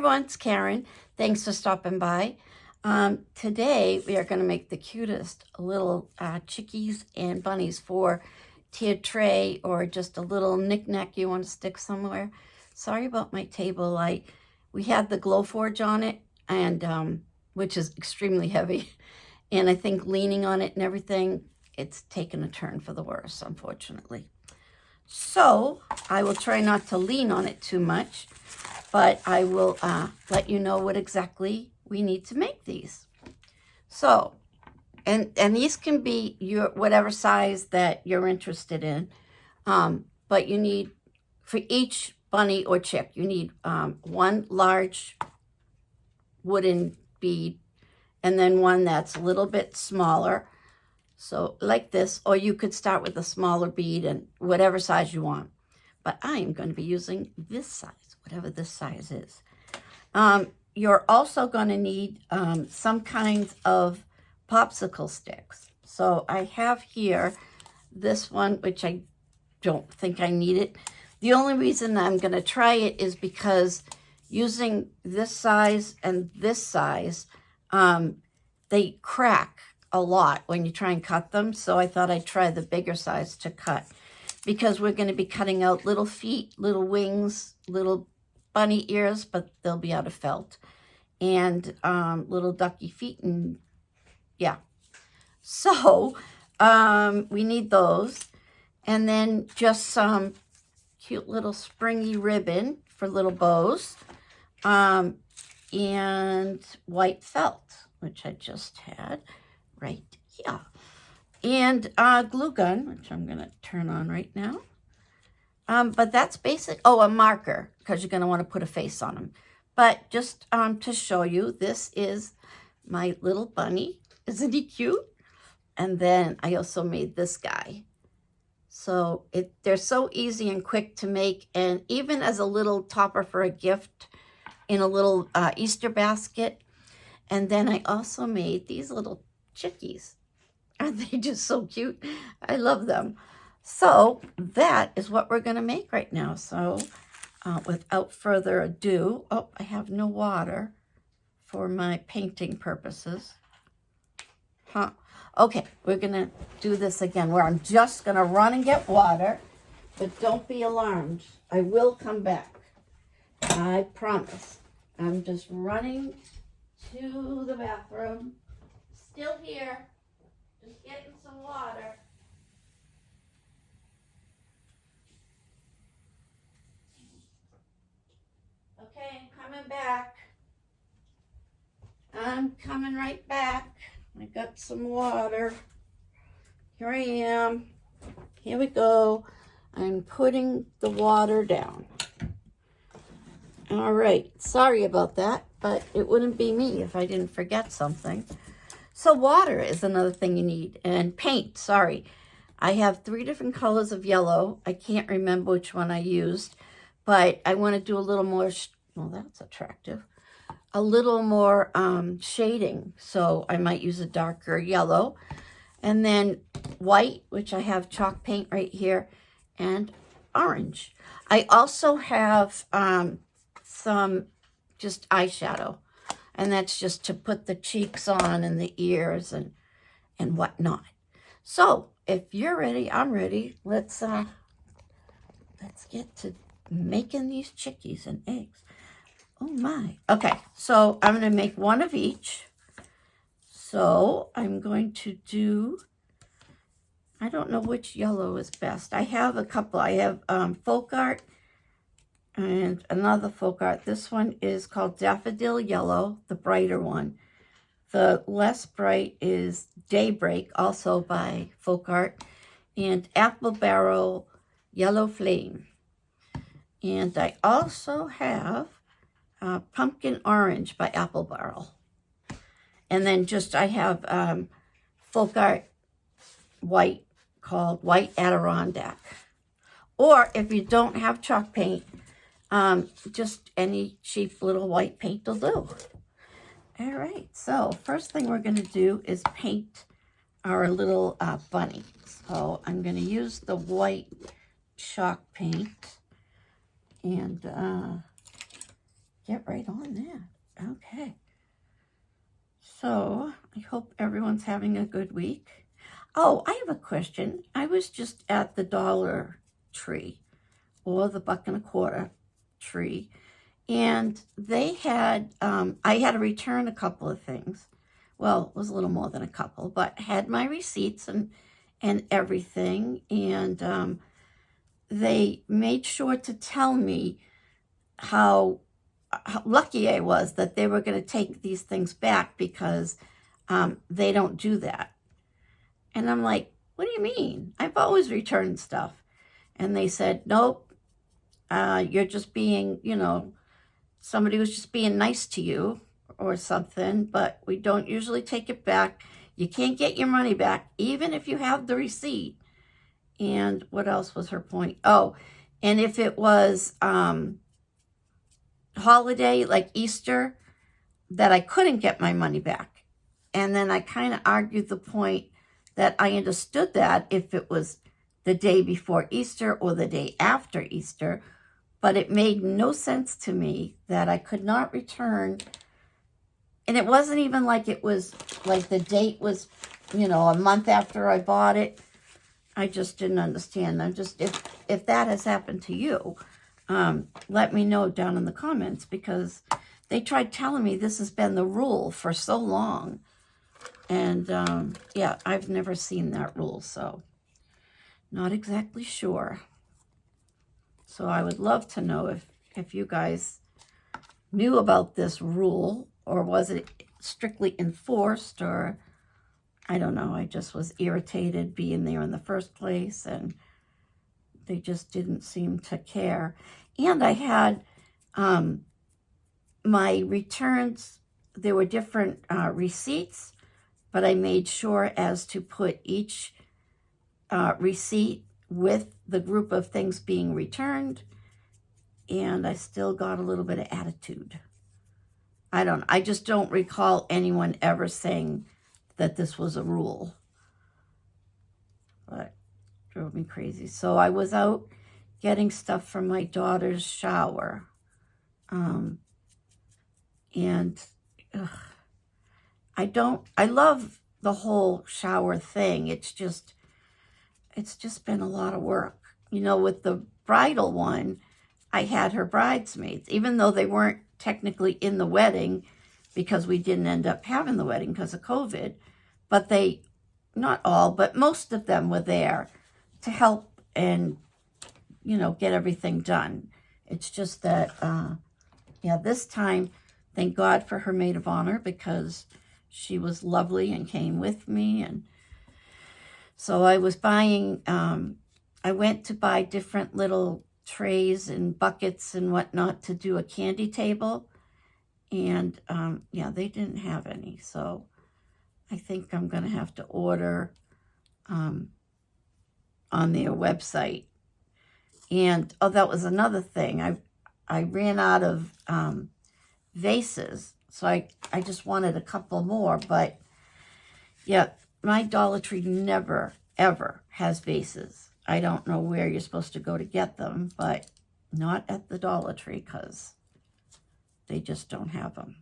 everyone, it's Karen. Thanks for stopping by. Today we are going to make the cutest little chickies and bunnies for tiered tray or just a little knick-knack you want to stick somewhere. Sorry about my table. We had the Glowforge on it, and which is extremely heavy, and I think leaning on it and everything, it's taken a turn for the worse, unfortunately. So I will try not to lean on it too much, but I will let you know what exactly we need to make these. So, and these can be your whatever size that you're interested in, but you need, for each bunny or chick, you need one large wooden bead and then one that's a little bit smaller. So like this, or you could start with a smaller bead and whatever size you want. But I am going to be using this size, whatever this size is. You're also going to need some kinds of popsicle sticks. So I have here this one, which I don't think I need it. The only reason I'm going to try it is because using this size and this size, they crack a lot when you try and cut them. So I thought I'd try the bigger size to cut, because we're going to be cutting out little feet, little wings, little bunny ears, but they'll be out of felt, and little ducky feet, and yeah. So we need those, and then just some cute little springy ribbon for little bows, and white felt, which I just had right here, and glue gun, which I'm going to turn on right now. But that's basic. Oh, a marker, because you're going to want to put a face on them. But just to show you, this is my little bunny. Isn't he cute? And then I also made this guy. So they're so easy and quick to make, and even as a little topper for a gift in a little Easter basket. And then I also made these little chickies. Aren't they just so cute? I love them. So that is what we're going to make right now. So without further ado, oh, I have no water for my painting purposes. Okay, we're going to do this again, where I'm just going to run and get water, but don't be alarmed. I will come back. I promise. I'm just running to the bathroom. Still here. Just getting some water. Okay, I'm coming back. I'm coming right back. I got some water. Here I am. Here we go. I'm putting the water down. All right. Sorry about that, but it wouldn't be me if I didn't forget something. So water is another thing you need, and paint, sorry. I have 3 different colors of yellow. I can't remember which one I used, but I want to do a little more, well, that's attractive, a little more shading. So I might use a darker yellow, and then white, which I have chalk paint right here, and orange. I also have some just eyeshadow. And that's just to put the cheeks on and the ears and whatnot. So if you're ready, I'm ready. Let's get to making these chickies and eggs. Oh my. Okay, so I'm going to make one of each. So I'm going to do, I don't know which yellow is best. I have a couple. I have folk art and another folk art. This one is called Daffodil Yellow, the brighter one. The less bright is Daybreak, also by folk art, and Apple Barrel Yellow Flame. And I also have Pumpkin Orange by Apple Barrel. And then just I have folk art white called White Adirondack. Or if you don't have chalk paint, just any cheap little white paint will do. All right, so first thing we're going to do is paint our little bunny. So I'm going to use the white chalk paint and get right on that. Okay. So, I hope everyone's having a good week. Oh, I have a question. I was just at the Dollar Tree, or the $1.25 tree, and they had, I had to return a couple of things. Well, it was a little more than a couple, but had my receipts and everything, and they made sure to tell me how lucky I was that they were going to take these things back, because they don't do that. And I'm like, what do you mean? I've always returned stuff. And they said, nope, you're just being, somebody was just being nice to you or something, but we don't usually take it back. You can't get your money back, even if you have the receipt. And what else was her point? Oh, and if it was holiday like Easter, that I couldn't get my money back. And then I kind of argued the point that I understood that if it was the day before Easter or the day after Easter, but it made no sense to me that I could not return. And it wasn't even like it was like the date was, a month after I bought it. I just didn't understand. I'm just, if that has happened to you, let me know down in the comments, because they tried telling me this has been the rule for so long. And yeah, I've never seen that rule, so not exactly sure. So I would love to know if you guys knew about this rule, or was it strictly enforced, or I don't know. I just was irritated being there in the first place, and they just didn't seem to care. And I had my returns, there were different receipts, but I made sure as to put each receipt with the group of things being returned, and I still got a little bit of attitude. I just don't recall anyone ever saying that this was a rule, but it drove me crazy. So I was out getting stuff from my daughter's shower, and I love the whole shower thing. It's just been a lot of work. With the bridal one, I had her bridesmaids, even though they weren't technically in the wedding, because we didn't end up having the wedding because of COVID, but they, not all, but most of them were there to help and, get everything done. It's just that, yeah, this time, thank God for her maid of honor, because she was lovely and came with me. And so I was buying, I went to buy different little trays and buckets and whatnot to do a candy table. And yeah, they didn't have any. So I think I'm going to have to order on their website. And, oh, that was another thing. I ran out of vases. So I just wanted a couple more. But yeah, my Dollar Tree never, ever has vases. I don't know where you're supposed to go to get them, but not at the Dollar Tree, because they just don't have them.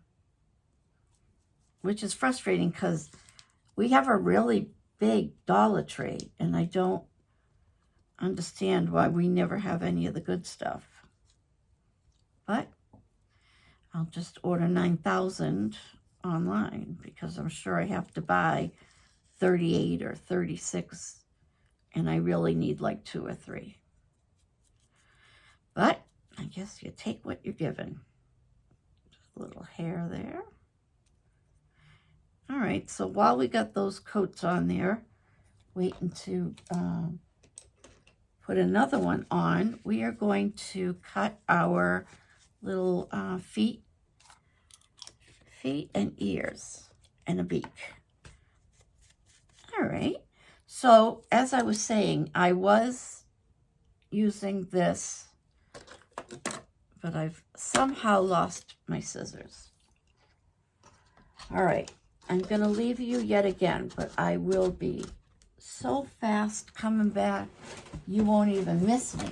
Which is frustrating, because we have a really big Dollar Tree, and I don't understand why we never have any of the good stuff. But I'll just order 9,000 online, because I'm sure I have to buy 38 or 36, and I really need like 2 or 3. But I guess you take what you're given. Just a little hair there. All right, so while we got those coats on there, waiting to put another one on, we are going to cut our little feet and ears and a beak. All right, so as I was saying, I was using this, but I've somehow lost my scissors. All right, I'm going to leave you yet again, but I will be so fast coming back, you won't even miss me.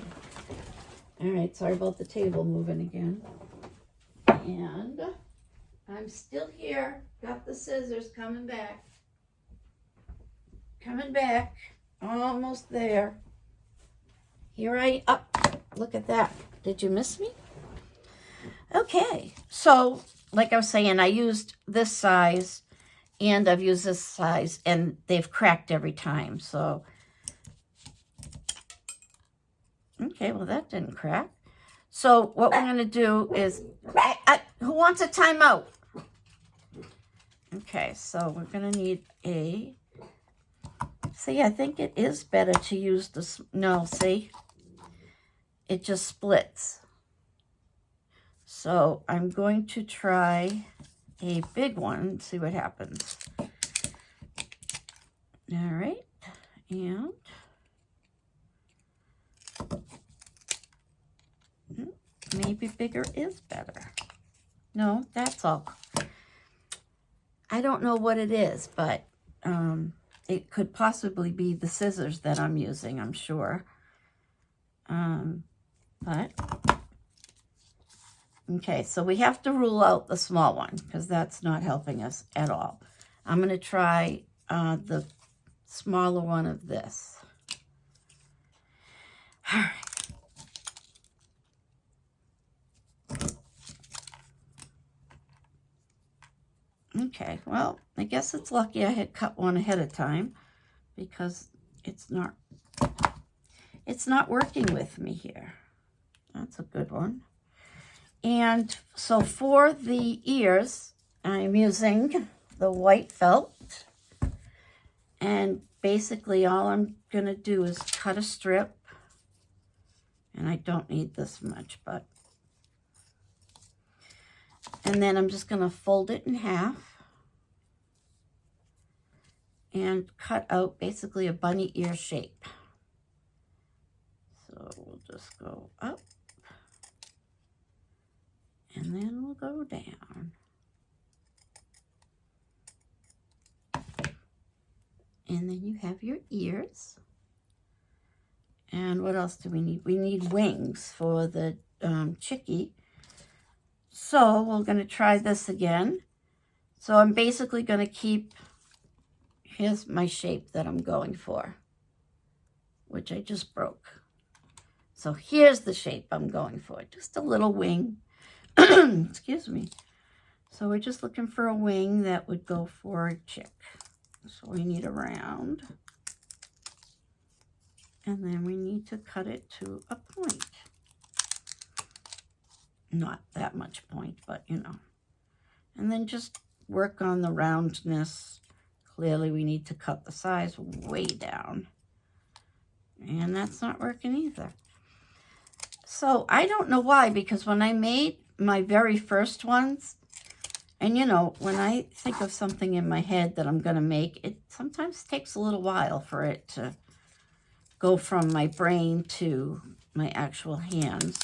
All right, sorry about the table moving again. And I'm still here. Got the scissors coming back. Coming back. Almost there. Here I up. Look at that. Did you miss me? Okay. So, like I was saying, I used this size and I've used this size and they've cracked every time. So, okay, well that didn't crack. So what we're going to do is, who wants a timeout? Okay, so we're going to need a, see, I think it is better to use this, no, see, it just splits. So I'm going to try a big one and see what happens. All right, and maybe bigger is better. No, that's all. I don't know what it is, but it could possibly be the scissors that I'm using, I'm sure. But, okay, so we have to rule out the small one because that's not helping us at all. I'm going to try the smaller one of this. All right. Okay, well, I guess it's lucky I had cut one ahead of time because it's not working with me here. That's a good one. And so for the ears, I'm using the white felt. And basically all I'm going to do is cut a strip. And I don't need this much, but. And then I'm just going to fold it in half. And cut out basically a bunny ear shape. So we'll just go up. And then we'll go down. And then you have your ears. And what else do we need? We need wings for the chickie. So we're going to try this again. So I'm basically going to keep, here's my shape that I'm going for, which I just broke. So here's the shape I'm going for, just a little wing. Excuse me. So we're just looking for a wing that would go for a chick. So we need a round. And then we need to cut it to a point. Not that much point, but you know. And then just work on the roundness. Clearly we need to cut the size way down. And that's not working either. So I don't know why, because when I made my very first ones, and you know, when I think of something in my head that I'm going to make, it sometimes takes a little while for it to go from my brain to my actual hands.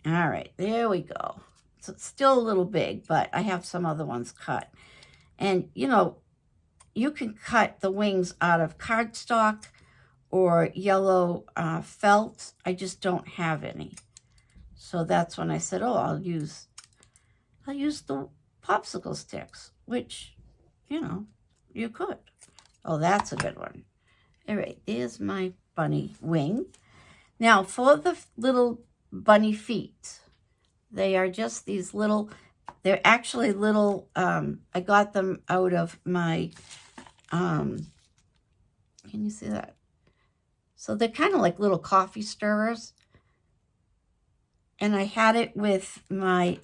All right, there we go. So it's still a little big, but I have some other ones cut. And, you know, you can cut the wings out of cardstock or yellow felt. I just don't have any. So that's when I said, oh, I'll use the popsicle sticks, which, you know, you could. Oh, that's a good one. All right, there's my bunny wing. Now, for the little bunny feet, they are just these little, they're actually little, I got them out of my, can you see that? So they're kind of like little coffee stirrers. And I had it with my,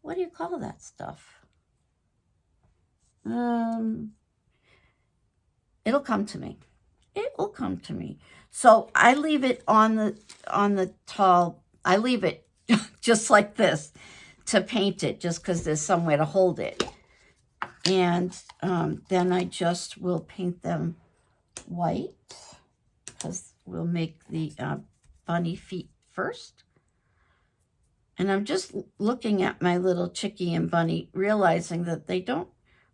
what do you call that stuff? It'll come to me. It will come to me. So I leave it on the tall. I leave it just like this to paint it, just because there's somewhere to hold it. And then I just will paint them white, because we'll make the bunny feet first. And I'm just looking at my little chickie and bunny, realizing that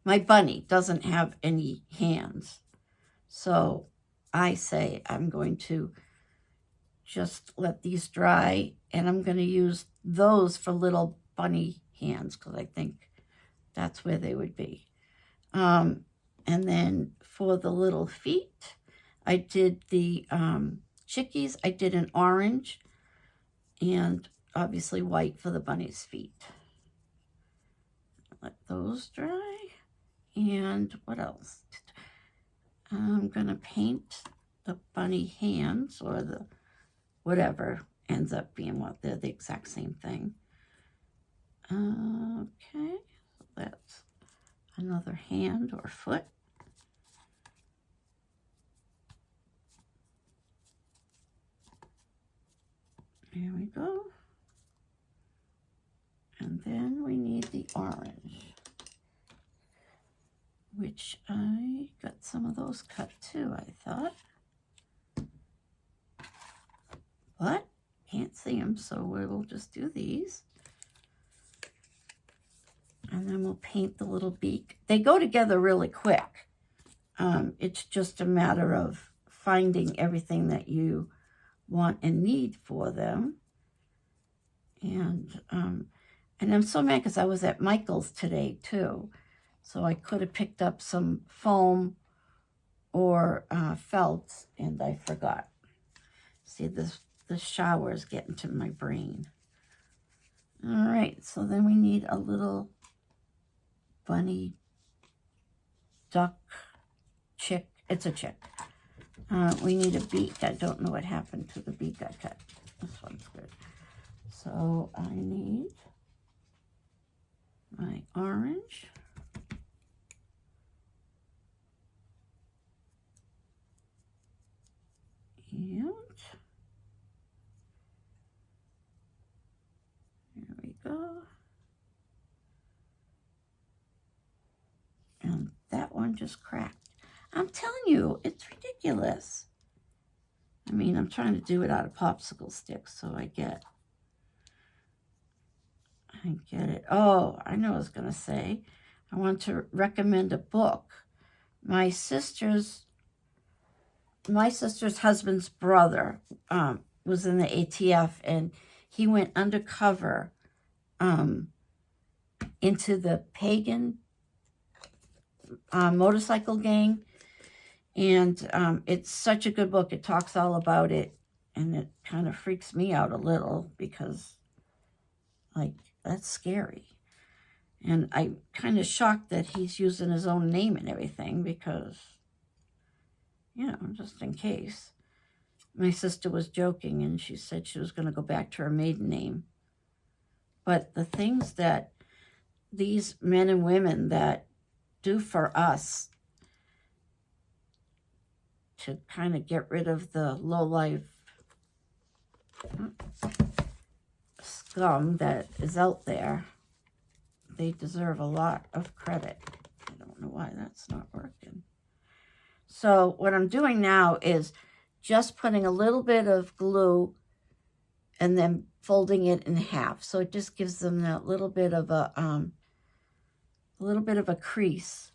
my bunny doesn't have any hands. So I say I'm going to just let these dry, and I'm going to use those for little bunny hands, because I think that's where they would be. And then for the little feet, I did the chickies. I did an orange and obviously white for the bunny's feet. Let those dry. And what else? I'm going to paint the bunny hands, or the whatever ends up being what, they're the exact same thing. Okay, so that's another hand or foot. There we go. And then we need the orange, which I got some of those cut too, I thought. But can't see them, so we'll just do these. And then we'll paint the little beak. They go together really quick. It's just a matter of finding everything that you want and need for them. And I'm so mad because I was at Michael's today too. So I could have picked up some foam or felt, and I forgot. See, the shower is getting to my brain. All right, so then we need a little bunny, duck, chick. It's a chick. We need a beak. I don't know what happened to the beak I cut. This one's good. So I need my orange. And there we go. And that one just cracked. I'm telling you, it's ridiculous. I mean, I'm trying to do it out of popsicle sticks, so I get it. Oh, I know what I was going to say. I want to recommend a book. My sister's husband's brother was in the ATF, and he went undercover into the pagan motorcycle gang. And it's such a good book. It talks all about it, and it kind of freaks me out a little because, like, that's scary. And I'm kind of shocked that he's using his own name and everything because, you know, just in case. My sister was joking, and she said she was going to go back to her maiden name. But the things that these men and women that do for us to kind of get rid of the low-life scum that is out there, they deserve a lot of credit. I don't know why that's not working. So what I'm doing now is just putting a little bit of glue and then folding it in half. So it just gives them that little bit of a crease,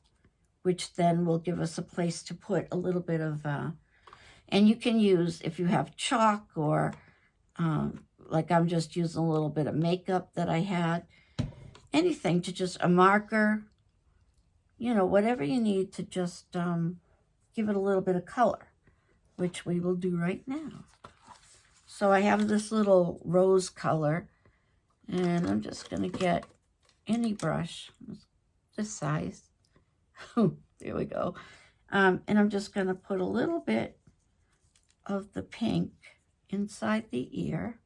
which then will give us a place to put a little bit of, and you can use, if you have chalk or, like I'm just using a little bit of makeup that I had, anything to just, a marker, you know, whatever you need to just give it a little bit of color, which we will do right now. So I have this little rose color, and I'm just going to get any brush, this size. There we go. And I'm just going to put a little bit of the pink inside the ear,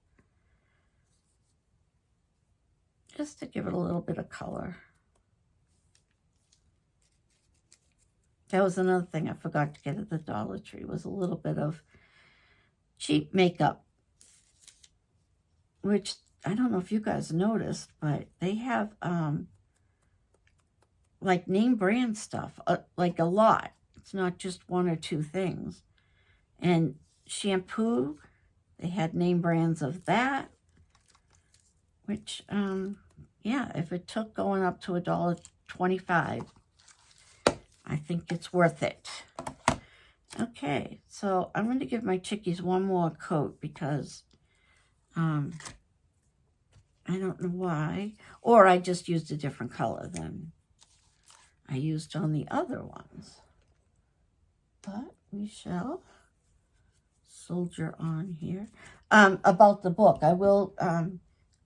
just to give it a little bit of color. That was another thing I forgot to get at the Dollar Tree, was a little bit of cheap makeup, which I don't know if you guys noticed, but they have like name brand stuff, like a lot. It's not just one or two things. And shampoo, they had name brands of that, which, yeah, if it took going up to $1.25, I think it's worth it. Okay, so I'm going to give my chickies one more coat because I I don't know why. Or I just used a different color than I used on the other ones. But we shall soldier on here. About the book, I will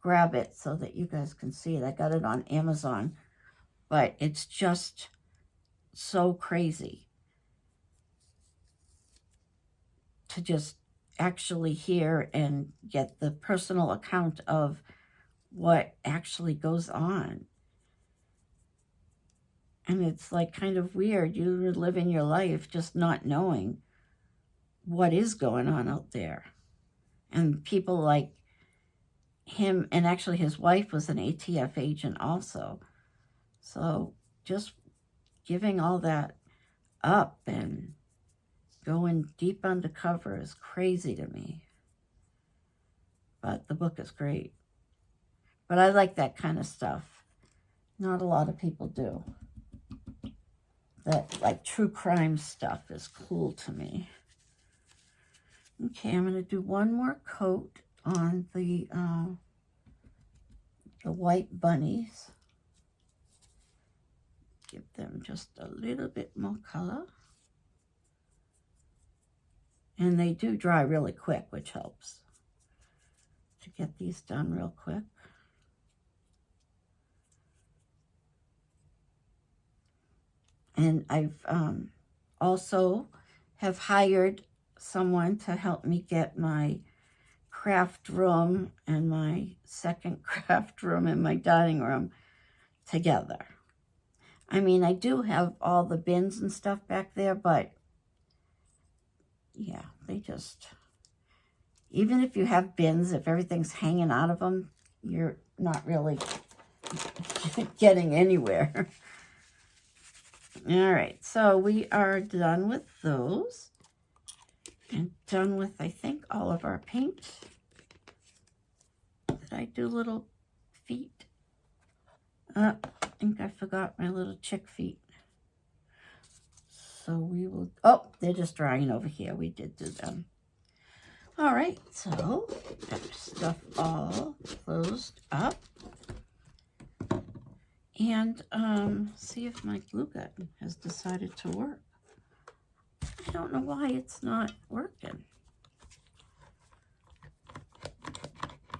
grab it so that you guys can see it. I got it on Amazon, but it's just so crazy to just actually hear and get the personal account of what actually goes on. And it's like kind of weird. You're living your life just not knowing what is going on out there. And people like him, and actually his wife was an ATF agent also. So just giving all that up and going deep undercover is crazy to me. But the book is great. But I like that kind of stuff. Not a lot of people do. That, like, true crime stuff is cool to me. Okay, I'm going to do one more coat on the white bunnies. Give them just a little bit more color. And they do dry really quick, which helps to get these done real quick. And I've also have hired someone to help me get my craft room and my second craft room and my dining room together. I mean, I do have all the bins and stuff back there, but yeah, they just, even if you have bins, if everything's hanging out of them, you're not really getting anywhere. All right, so we are done with those and done with, I think, all of our paint. Did I do little feet? I think I forgot my little chick feet. So we will, oh, they're just drying over here. We did do them. All right, so that stuff all closed up. And see if my glue gun has decided to work. I don't know why it's not working.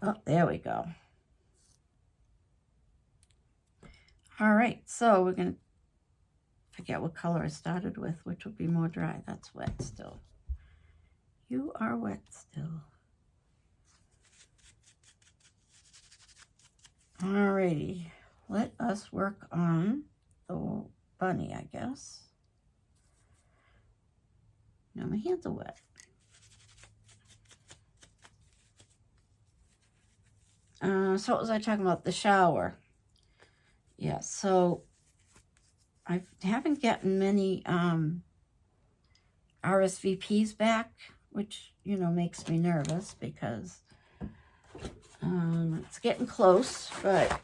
Oh, there we go. All right, so we're going to forget what color I started with, which will be more dry. That's wet still. You are wet still. All righty. Let us work on the bunny, I guess. Now my hands are wet. So what was I talking about? The shower. Yeah, so I haven't gotten many RSVPs back, which, you know, makes me nervous because it's getting close, but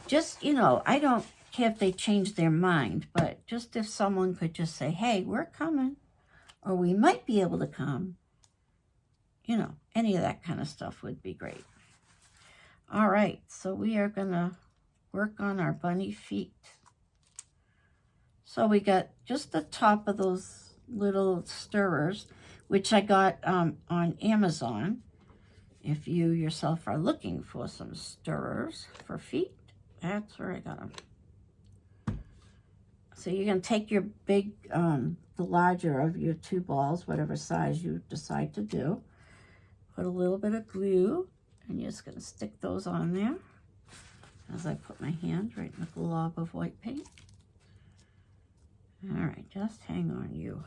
just, you know, I don't care if they change their mind, but just if someone could just say, hey, we're coming, or we might be able to come, you know, any of that kind of stuff would be great. All right, so we are going to work on our bunny feet. So we got just the top of those little stirrers, which I got on Amazon. If you yourself are looking for some stirrers for feet, that's where I got them. So you're going to take your big, the larger of your two balls, whatever size you decide to do. Put a little bit of glue, and you're just going to stick those on there as I put my hand right in the glob of white paint. All right, just hang on, you.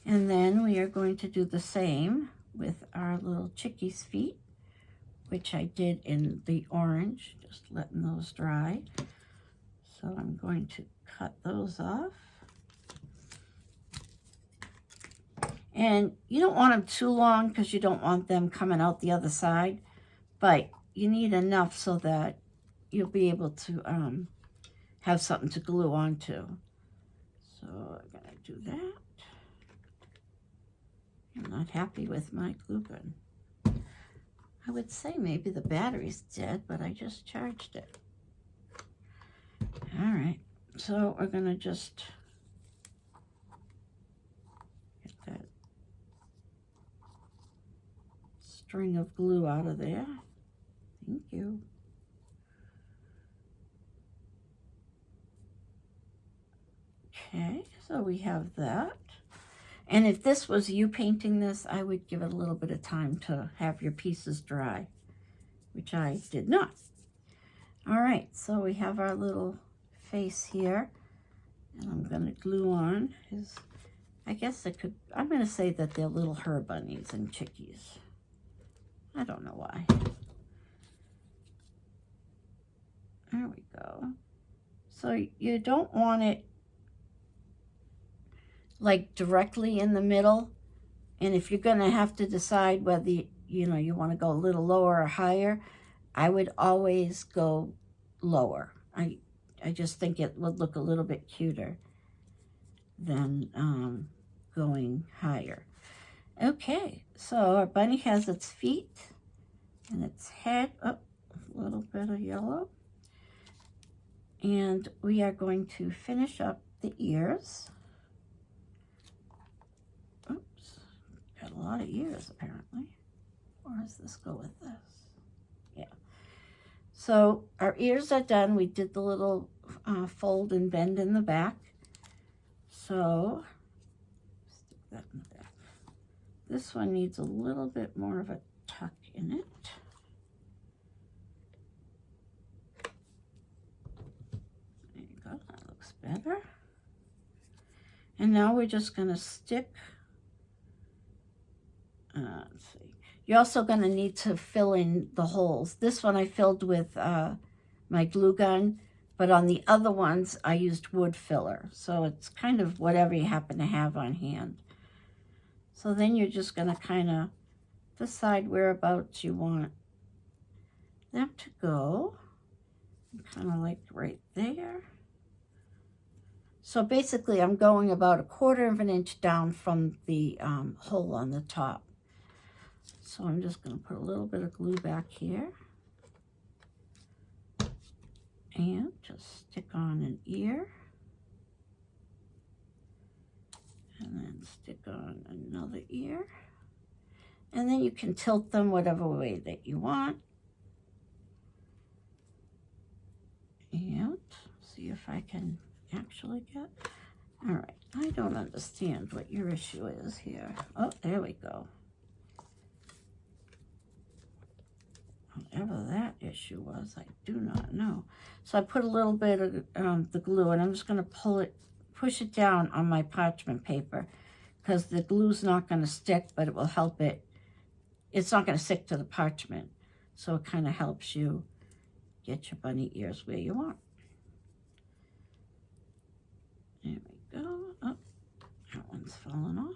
And then we are going to do the same with our little chickies' feet, which I did in the orange, just letting those dry. So I'm going to cut those off. And you don't want them too long because you don't want them coming out the other side, but you need enough so that you'll be able to have something to glue onto. So I'm going to do that. I'm not happy with my glue gun. I would say maybe the battery's dead, but I just charged it. All right, so we're gonna just get that string of glue out of there. Thank you. Okay, so we have that. And if this was you painting this, I would give it a little bit of time to have your pieces dry, which I did not. All right, so we have our little face here, and I'm gonna glue on his, I guess it could, I'm gonna say that they're little her bunnies and chickies. I don't know why. There we go. So you don't want it like directly in the middle. And if you're gonna have to decide whether, you wanna go a little lower or higher, I would always go lower. I just think it would look a little bit cuter than going higher. Okay, so our bunny has its feet and its head. Oh, a little bit of yellow. And we are going to finish up the ears. Oops, got a lot of ears apparently. Or does this go with this? Yeah. So our ears are done. We did the little fold and bend in the back. So stick that in the back. This one needs a little bit more of a tuck in it. There you go, that looks better. And now we're just gonna stick, let's see. You're also gonna need to fill in the holes. This one I filled with my glue gun, but on the other ones I used wood filler. So it's kind of whatever you happen to have on hand. So then you're just gonna kind of decide whereabouts you want them to go. Kind of like right there. So basically I'm going about 1/4 of an inch down from the hole on the top. So I'm just going to put a little bit of glue back here. And just stick on an ear. And then stick on another ear. And then you can tilt them whatever way that you want. And see if I can actually get, all right, I don't understand what your issue is here. Oh, there we go. Whatever that issue was, I do not know. So I put a little bit of the glue, and I'm just going to push it down on my parchment paper, because the glue's not going to stick, but it will help it. It's not going to stick to the parchment, so it kind of helps you get your bunny ears where you want. There we go. Oh, that one's fallen off.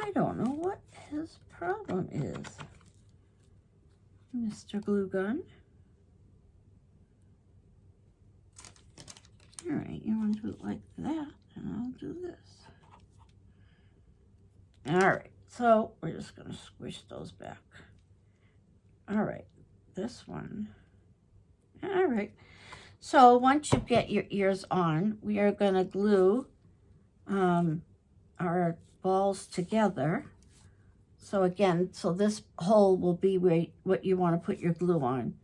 I don't know what his problem is, Mr. Glue Gun. All right, you want to do it like that, and I'll do this. All right, so we're just going to squish those back. All right, this one. All right, so once you get your ears on, we are going to glue our balls together. So again, so this hole will be where what you want to put your glue on,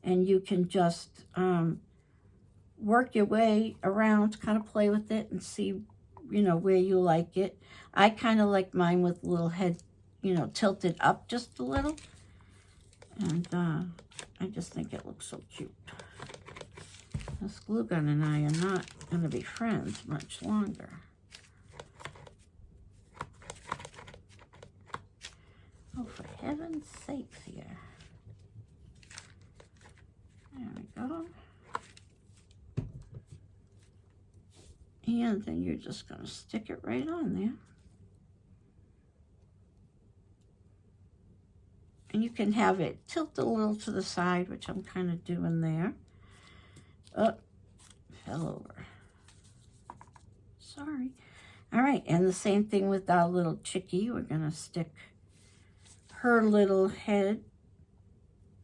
and you can just work your way around, kind of play with it and see, where you like it. I kind of like mine with a little head, tilted up just a little, and I just think it looks so cute. This glue gun and I are not going to be friends much longer. Oh, for heaven's sakes here. There we go. And then you're just going to stick it right on there. And you can have it tilt a little to the side, which I'm kind of doing there. Oh, fell over. Sorry. All right, and the same thing with our little chickie. We're gonna stick her little head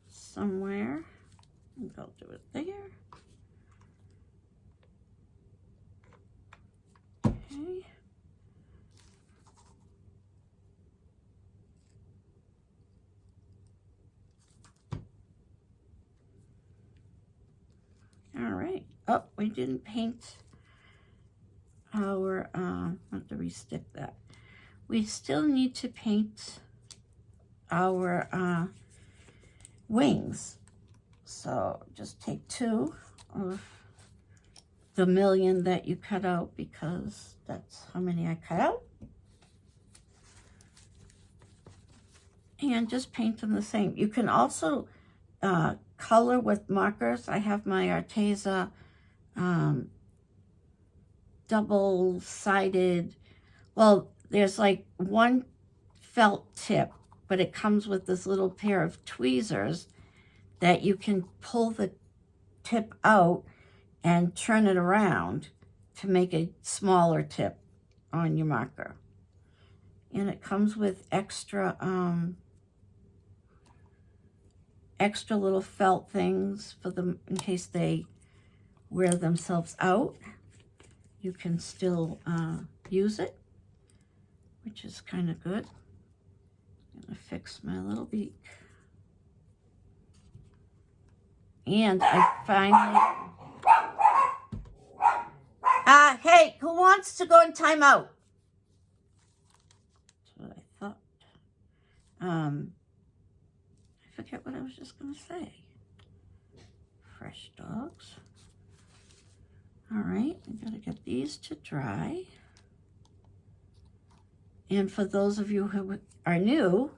somewhere. And I'll do it there. Okay. All right. Oh, we didn't paint our, I have to restick that. We still need to paint our wings. So just take 2 of the million that you cut out, because that's how many I cut out. And just paint them the same. You can also color with markers. I have my Arteza double-sided, well, there's like one felt tip, but it comes with this little pair of tweezers that you can pull the tip out and turn it around to make a smaller tip on your marker. And it comes with extra extra little felt things for them in case they wear themselves out. You can still use it, which is kind of good. I'm gonna fix my little beak. And I finally, hey, who wants to go in timeout? That's what I thought. I forget what I was just gonna say. Fresh dogs. All right, I gotta get these to dry. And for those of you who are new,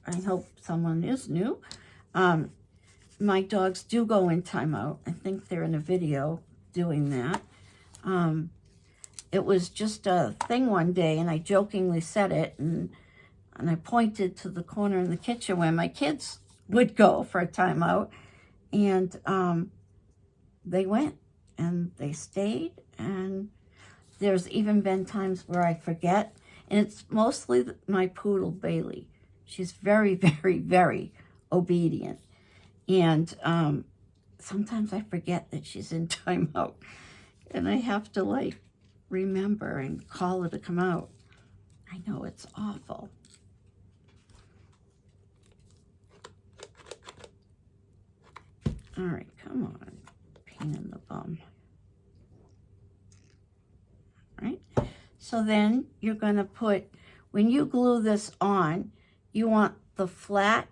I hope someone is new, my dogs do go in timeout. I think they're in a video doing that. It was just a thing one day, and I jokingly said it, and I pointed to the corner in the kitchen where my kids would go for a timeout, and they went, and they stayed, and there's even been times where I forget, and it's mostly my poodle, Bailey. She's very, very, very obedient. And sometimes I forget that she's in timeout, and I have to like remember and call her to come out. I know it's awful. All right, come on, pain in the bum. All right, so then you're gonna put, when you glue this on, you want the flat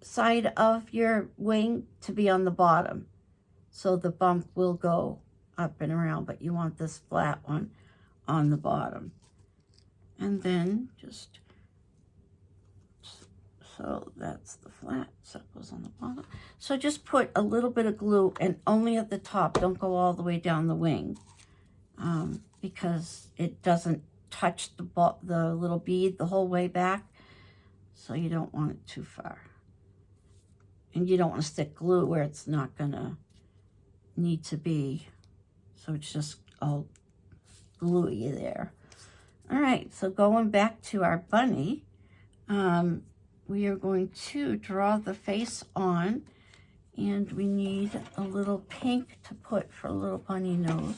side of your wing to be on the bottom, so the bump will go up and around, but you want this flat one on the bottom. And then just, so that's the flat, so it goes on the bottom. So just put a little bit of glue, and only at the top, don't go all the way down the wing, because it doesn't touch the little bead the whole way back, so you don't want it too far. And you don't want to stick glue where it's not gonna need to be, so it's just all gluey there. All right, so going back to our bunny, we are going to draw the face on, and we need a little pink to put for a little bunny nose.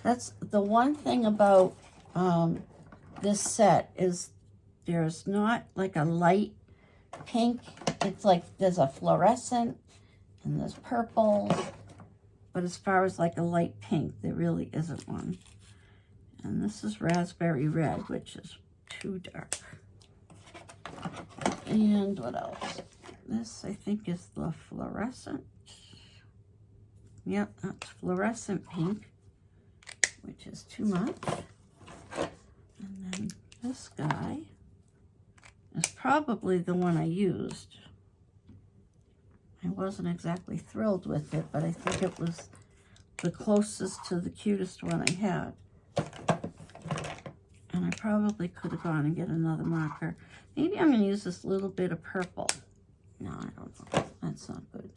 That's the one thing about this set, is there's not like a light pink. It's like there's a fluorescent and there's purple, but as far as like a light pink, there really isn't one. And this is raspberry red, which is too dark. And what else? This, I think, is the fluorescent. Yep, that's fluorescent pink, which is too much. And then this guy is probably the one I used. I wasn't exactly thrilled with it, but I think it was the closest to the cutest one I had. And I probably could have gone and get another marker. Maybe I'm going to use this little bit of purple. No, I don't know. That's not good.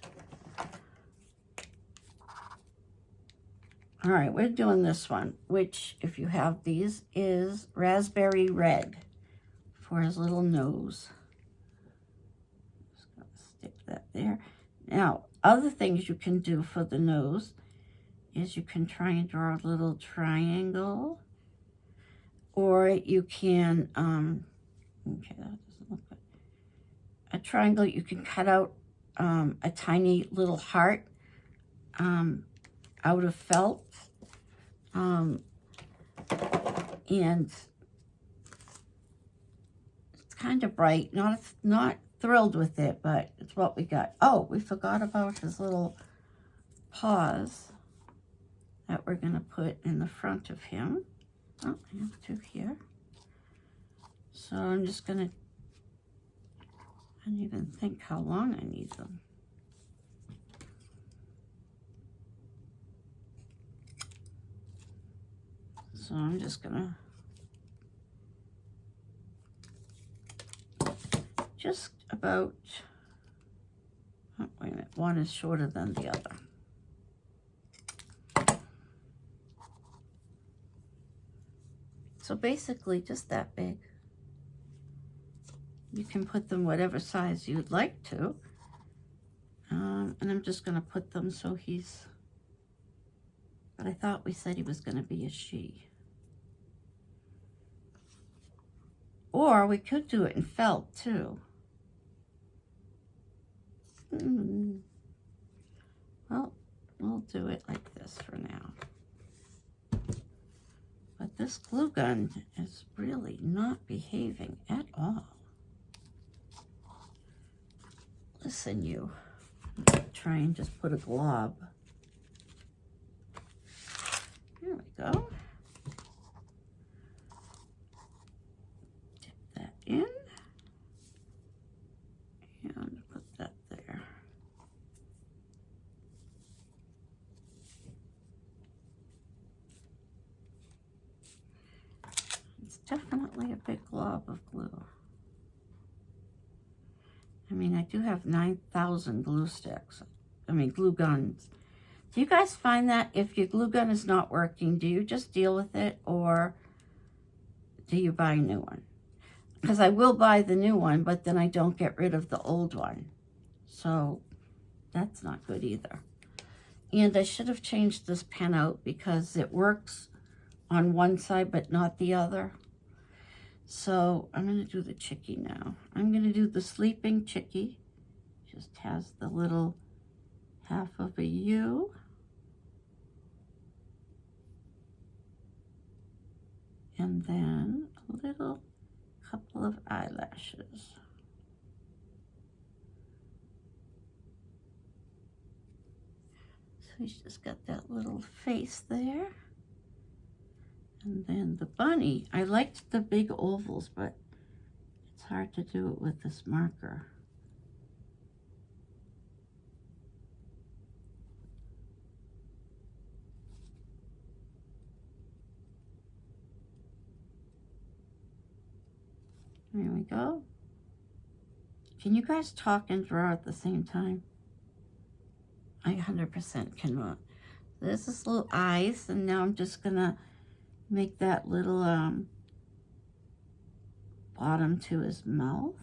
All right, we're doing this one, which, if you have these, is raspberry red for his little nose. Just gonna stick that there. Now, other things you can do for the nose is you can try and draw a little triangle, or you can, okay, that doesn't look good. A triangle, you can cut out a tiny little heart out of felt, and it's kind of bright. Not thrilled with it, but it's what we got. Oh, we forgot about his little paws that we're going to put in the front of him. Oh, I have two here. So I'm just going to, I didn't even think how long I need them. So I'm just going to just about, oh, wait a minute, one is shorter than the other. So basically just that big. You can put them whatever size you'd like to. And I'm just going to put them so he's, but I thought we said he was going to be a she. Or we could do it in felt too. Well, we'll do it like this for now. But this glue gun is really not behaving at all. Listen, you. Try and just put a glob. There we go. Dip that in. And put that there. It's definitely a big glob of glue. I mean, I do have 9,000 glue sticks. I mean, glue guns. Do you guys find that if your glue gun is not working, do you just deal with it, or do you buy a new one? Because I will buy the new one, but then I don't get rid of the old one. So that's not good either. And I should have changed this pen out because it works on one side but not the other. So I'm going to do the chickie now. I'm going to do the sleeping chickie. Just has the little half of a U. And then a little couple of eyelashes. So he's just got that little face there. And then the bunny, I liked the big ovals, but it's hard to do it with this marker. There we go. Can you guys talk and draw at the same time? I 100% cannot. This is little eyes, and now I'm just gonna make that little bottom to his mouth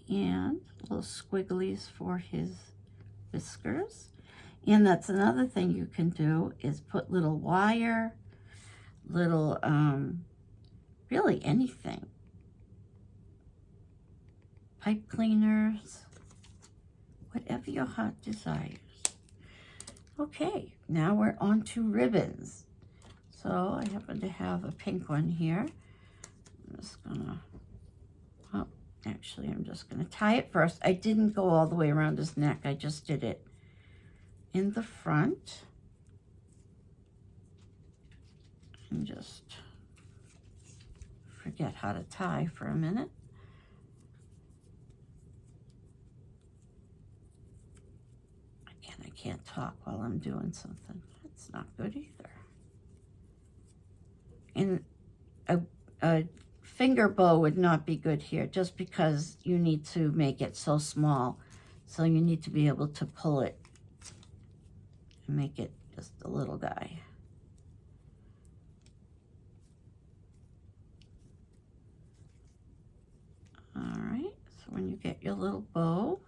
and little squigglies for his whiskers. And that's another thing you can do is put little wire, little, really anything. Pipe cleaners, whatever your heart desires. Okay, now we're on to ribbons. So I happen to have a pink one here. I'm just gonna, oh, actually I'm just gonna tie it first. I didn't go all the way around his neck. I just did it in the front. And just forget how to tie for a minute. Again, I can't talk while I'm doing something. That's not good either. And a finger bow would not be good here just because you need to make it so small. So you need to be able to pull it and make it just a little guy. All right, so when you get your little bow,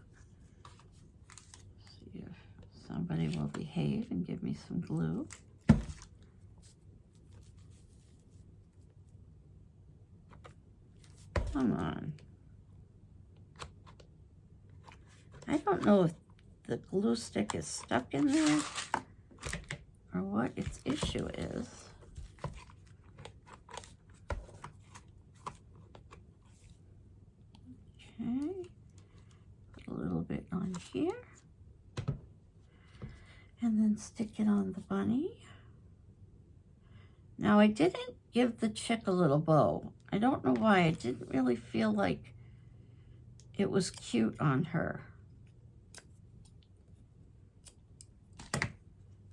see if somebody will behave and give me some glue. Come on. I don't know if the glue stick is stuck in there or what its issue is. Okay, put a little bit on here and then stick it on the bunny. Now I didn't give the chick a little bow. I don't know why. I didn't really feel like it was cute on her.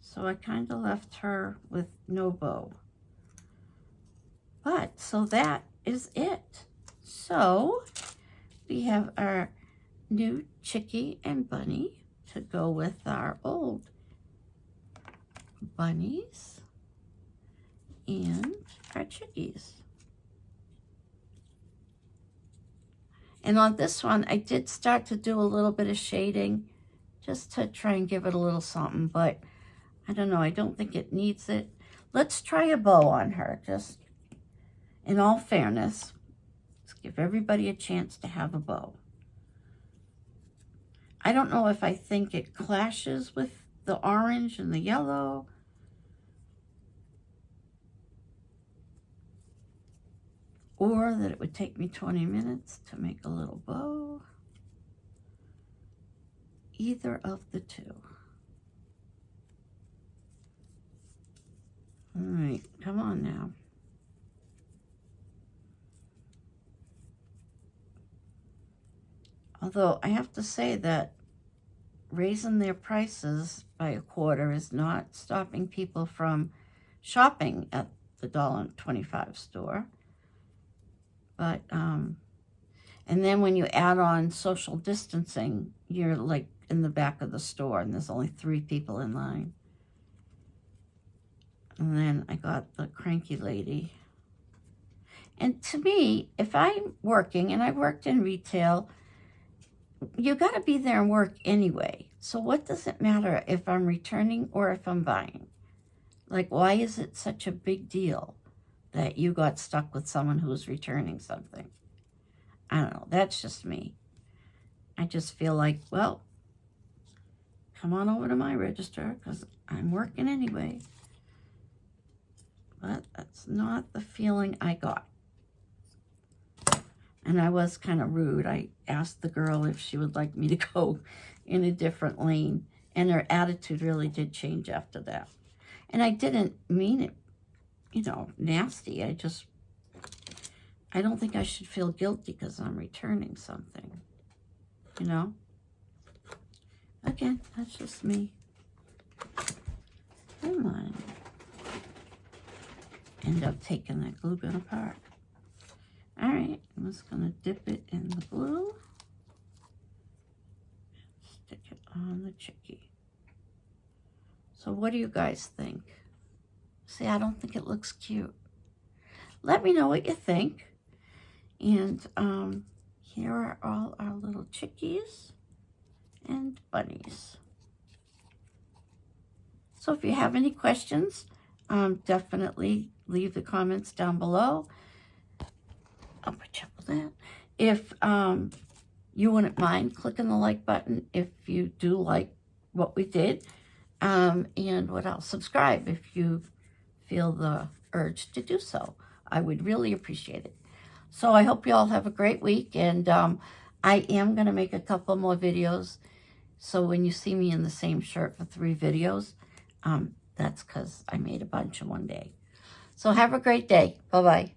So I kind of left her with no bow. But, so that is it. So, we have our new Chickie and Bunny to go with our old bunnies and our chickies. And on this one, I did start to do a little bit of shading just to try and give it a little something, but I don't know, I don't think it needs it. Let's try a bow on her, just in all fairness. Let's give everybody a chance to have a bow. I don't know if I think it clashes with the orange and the yellow. Or that it would take me 20 minutes to make a little bow. Either of the two. All right, come on now. Although I have to say that raising their prices by a quarter is not stopping people from shopping at the $1.25 store. But, and then when you add on social distancing, you're like in the back of the store and there's only 3 people in line. And then I got the cranky lady. And to me, if I'm working, and I worked in retail, you got to be there and work anyway. So what does it matter if I'm returning or if I'm buying? Like, why is it such a big deal that you got stuck with someone who's returning something? I don't know. That's just me. I just feel like, well, come on over to my register because I'm working anyway. But that's not the feeling I got. And I was kind of rude. I asked the girl if she would like me to go in a different lane. And her attitude really did change after that. And I didn't mean it, you know, nasty. I don't think I should feel guilty because I'm returning something, you know? Again, that's just me. Come on. End up taking that glue gun apart. All right, I'm just gonna dip it in the glue. Stick it on the chickie. So what do you guys think? See, I don't think it looks cute. Let me know what you think. And here are all our little chickies and bunnies. So if you have any questions, definitely leave the comments down below. I'll put you up with that. If you wouldn't mind clicking the like button if you do like what we did. And what else? Subscribe if you feel the urge to do so. I would really appreciate it. So I hope you all have a great week. And I am going to make a couple more videos. So when you see me in the same shirt for 3 videos, that's because I made a bunch in one day. So have a great day. Bye-bye.